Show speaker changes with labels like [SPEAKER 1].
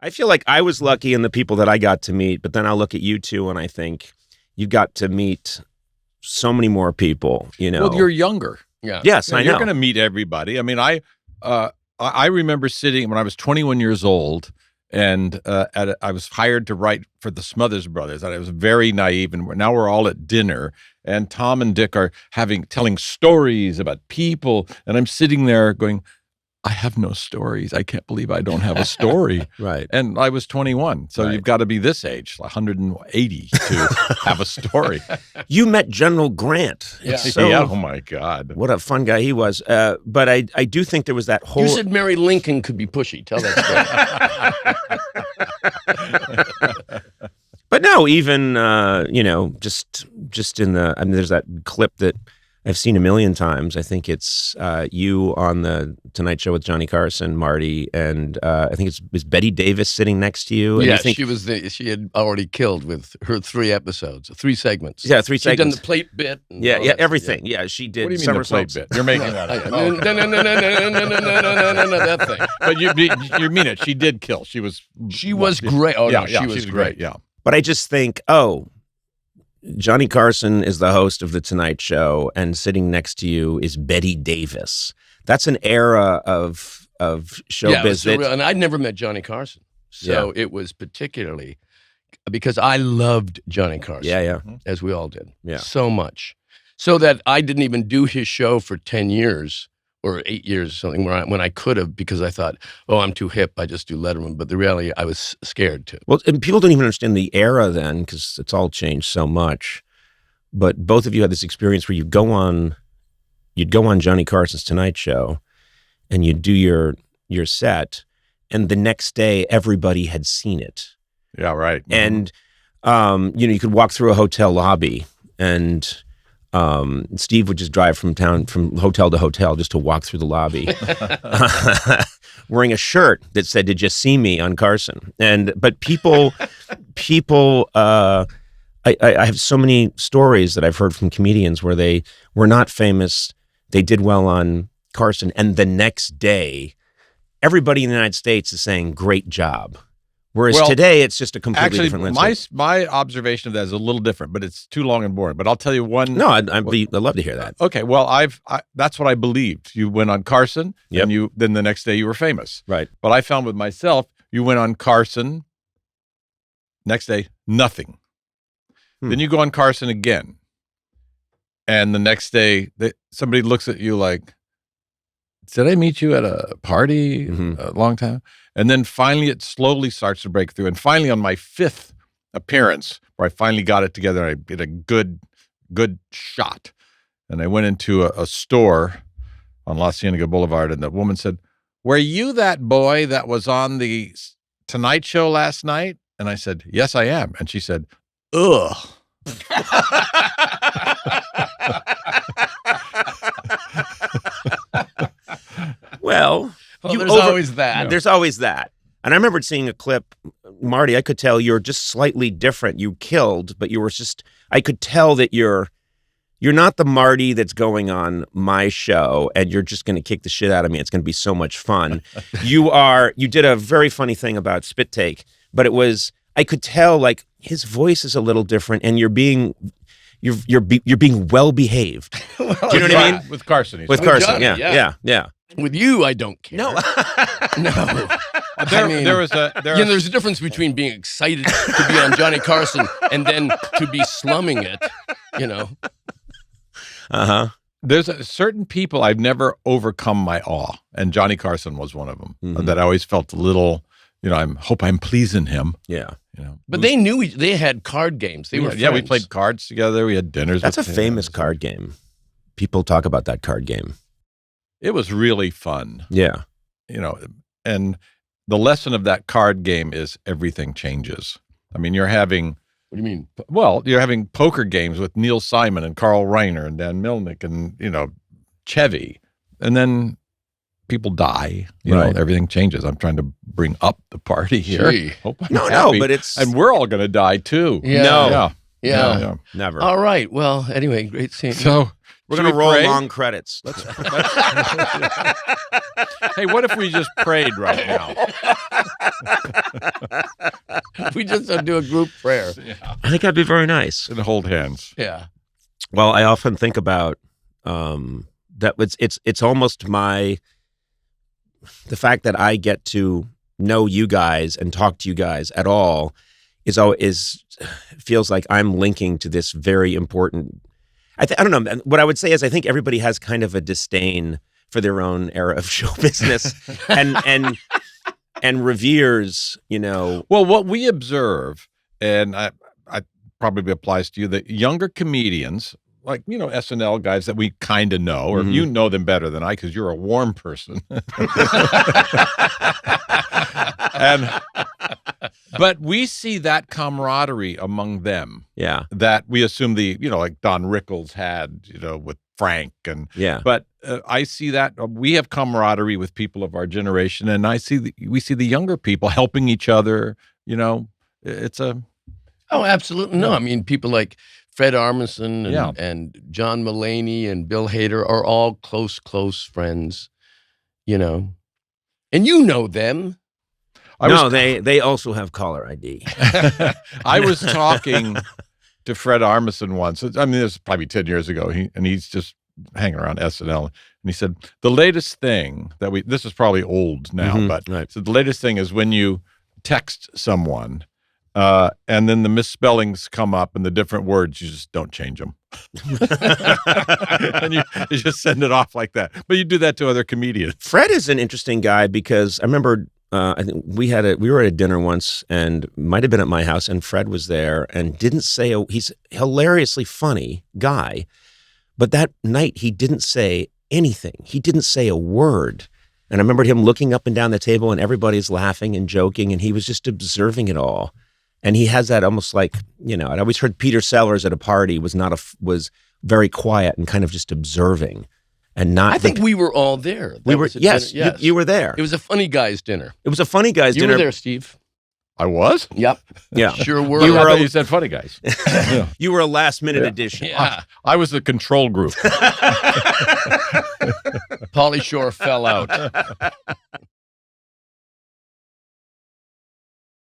[SPEAKER 1] I feel like I was lucky in the people that I got to meet, but then I'll look at you two and I think you got to meet so many more people, you know.
[SPEAKER 2] Well, you're younger.
[SPEAKER 3] Yeah.
[SPEAKER 1] Yes, I know.
[SPEAKER 2] You're going to meet everybody. I mean, I remember sitting when I was 21 years old, and I was hired to write for the Smothers Brothers, and I was very naive. And now we're all at dinner, and Tom and Dick are telling stories about people, and I'm sitting there going, I have no stories. I can't believe I don't have a story.
[SPEAKER 1] Right.
[SPEAKER 2] And I was 21, so you've got to be this age, 180, to have a story.
[SPEAKER 1] You met General Grant.
[SPEAKER 3] Yeah.
[SPEAKER 2] Oh my God.
[SPEAKER 1] What a fun guy he was. But I do think there was that whole...
[SPEAKER 3] You said Mary Lincoln could be pushy. Tell that story.
[SPEAKER 1] But no, even, just in the... I mean, there's that clip that I've seen a million times. I think it's you on the Tonight Show with Johnny Carson, Marty, and I think it's Betty Davis sitting next to you. And
[SPEAKER 3] Yeah,
[SPEAKER 1] you think,
[SPEAKER 3] she had already killed with her 3 episodes, 3 segments.
[SPEAKER 1] Yeah, 3
[SPEAKER 3] She'd done
[SPEAKER 1] segments.
[SPEAKER 3] the plate bit. And
[SPEAKER 1] Yeah,
[SPEAKER 3] all
[SPEAKER 1] yeah,
[SPEAKER 3] that.
[SPEAKER 1] everything. Yeah, she did.
[SPEAKER 2] What do you mean the plate bit? You're making that up.
[SPEAKER 3] No, that thing.
[SPEAKER 2] But you mean it. She did kill. She was
[SPEAKER 3] great. Oh,
[SPEAKER 2] yeah,
[SPEAKER 3] no,
[SPEAKER 2] yeah,
[SPEAKER 3] she was great.
[SPEAKER 2] Yeah.
[SPEAKER 1] But I just think, Johnny Carson is the host of The Tonight Show, and sitting next to you is Betty Davis. That's an era of showbiz.
[SPEAKER 3] And I'd never met Johnny Carson. So it was particularly because I loved Johnny Carson.
[SPEAKER 1] Yeah.
[SPEAKER 3] As we all did.
[SPEAKER 1] Yeah.
[SPEAKER 3] So much. So that I didn't even do his show for 10 years or 8 years or something when I could have, because I thought, I'm too hip. I just do Letterman. But the reality, I was scared to.
[SPEAKER 1] Well, and people don't even understand the era then, because it's all changed so much. But both of you had this experience where you'd go on Johnny Carson's Tonight Show, and you'd do your set, and the next day everybody had seen it.
[SPEAKER 2] Yeah, right.
[SPEAKER 1] And you could walk through a hotel lobby, and Steve would just drive from hotel to hotel just to walk through the lobby, wearing a shirt that said, "Did you see me on Carson?" But people, I have so many stories that I've heard from comedians where they were not famous, they did well on Carson, and the next day, everybody in the United States is saying, "Great job." Whereas today, it's just a completely different landscape.
[SPEAKER 2] My observation of that is a little different, but it's too long and boring. But I'll tell you one.
[SPEAKER 1] No, I'd love to hear that.
[SPEAKER 2] Okay, well, that's what I believed. You went on Carson, and then the next day you were famous.
[SPEAKER 1] Right.
[SPEAKER 2] But I found with myself, you went on Carson, next day, nothing. Then you go on Carson again, and the next day, somebody looks at you like, did I meet you at a party a long time? And then finally it slowly starts to break through. And finally on my 5th appearance, where I finally got it together, I did a good shot. And I went into a store on La Cienega Boulevard, and the woman said, "Were you that boy that was on the Tonight Show last night?" And I said, "Yes, I am." And she said, "Ugh."
[SPEAKER 1] Well,
[SPEAKER 3] there's always that.
[SPEAKER 1] Yeah. There's always that. And I remember seeing a clip, Marty, I could tell you're just slightly different. You killed, but you were just, I could tell that you're not the Marty that's going on my show and you're just going to kick the shit out of me. It's going to be so much fun. You did a very funny thing about Spit Take, but I could tell like his voice is a little different and you're being well behaved. Do you know what I mean?
[SPEAKER 2] With Carson.
[SPEAKER 1] With Carson,
[SPEAKER 3] Johnny,
[SPEAKER 1] yeah.
[SPEAKER 3] With you, I don't care.
[SPEAKER 1] No.
[SPEAKER 3] No.
[SPEAKER 2] There's
[SPEAKER 3] a difference between being excited to be on Johnny Carson and then to be slumming it,
[SPEAKER 2] There's certain people I've never overcome my awe, and Johnny Carson was one of them. That I always felt a little, I hope I'm pleasing him.
[SPEAKER 1] Yeah.
[SPEAKER 3] But they knew they had card games. They were friends.
[SPEAKER 2] Yeah, we played cards together. We had dinners.
[SPEAKER 1] That's a famous card game. People talk about that card game.
[SPEAKER 2] It was really fun.
[SPEAKER 1] Yeah.
[SPEAKER 2] And the lesson of that card game is everything changes. I mean, you're having...
[SPEAKER 3] What do you mean?
[SPEAKER 2] Well, you're having poker games with Neil Simon and Carl Reiner and Dan Milnick and, Chevy. And then people die. Everything changes. I'm trying to bring up the party here.
[SPEAKER 3] Gee.
[SPEAKER 1] No, but it's...
[SPEAKER 2] And we're all going to die, too.
[SPEAKER 3] Yeah.
[SPEAKER 1] No.
[SPEAKER 3] Yeah.
[SPEAKER 1] Never.
[SPEAKER 3] All right. Well, anyway, great seeing you.
[SPEAKER 2] So
[SPEAKER 1] We're
[SPEAKER 2] Should
[SPEAKER 1] going to
[SPEAKER 2] we
[SPEAKER 1] roll
[SPEAKER 2] pray?
[SPEAKER 1] long credits.
[SPEAKER 2] Hey, what if we just prayed right now?
[SPEAKER 3] We just do a group prayer.
[SPEAKER 1] I think that'd be very nice.
[SPEAKER 2] And hold hands.
[SPEAKER 3] Yeah.
[SPEAKER 1] Well, I often think about that. It's almost the fact that I get to know you guys and talk to you guys at all feels like I'm linking to this very important. I don't know. What I would say is I think everybody has kind of a disdain for their own era of show business and reveres,
[SPEAKER 2] Well, what we observe, and I probably applies to you, that younger comedians, like, SNL guys that we kind of know, or you know them better than I because you're a warm person. But we see that camaraderie among them.
[SPEAKER 1] Yeah.
[SPEAKER 2] That we assume like Don Rickles had, with Frank.
[SPEAKER 1] Yeah.
[SPEAKER 2] But I see that we have camaraderie with people of our generation, and we see the younger people helping each other. It's a.
[SPEAKER 3] Oh, absolutely. No, I mean, people like Fred Armisen
[SPEAKER 2] Yeah.
[SPEAKER 3] and John Mulaney and Bill Hader are all close friends, And you know them.
[SPEAKER 1] They also have caller ID.
[SPEAKER 2] I was talking to Fred Armisen once. I mean, this was probably 10 years ago. He's just hanging around SNL. And he said, the latest thing this is probably old now, but
[SPEAKER 1] right.
[SPEAKER 2] So the latest thing is when you text someone and then the misspellings come up and the different words, you just don't change them. And you just send it off like that. But you do that to other comedians.
[SPEAKER 1] Fred is an interesting guy because I remember I think we were at a dinner once and might have been at my house, and Fred was there and didn't say he's a hilariously funny guy, but that night he didn't say anything. He didn't say a word. And I remember him looking up and down the table and everybody's laughing and joking and he was just observing it all. And he has that almost like, I'd always heard Peter Sellers at a party was very quiet and kind of just observing. And not.
[SPEAKER 3] I think we were all there.
[SPEAKER 1] Yes. You were there.
[SPEAKER 3] It was a funny guys' dinner.
[SPEAKER 1] It was a funny guys' dinner.
[SPEAKER 3] You were there, Steve.
[SPEAKER 2] I was?
[SPEAKER 3] Yep.
[SPEAKER 1] Yeah.
[SPEAKER 3] Sure were.
[SPEAKER 2] I thought you said funny guys. Yeah.
[SPEAKER 1] You were a last minute addition.
[SPEAKER 3] Yeah.
[SPEAKER 2] I was the control group.
[SPEAKER 3] Pauly Shore fell out.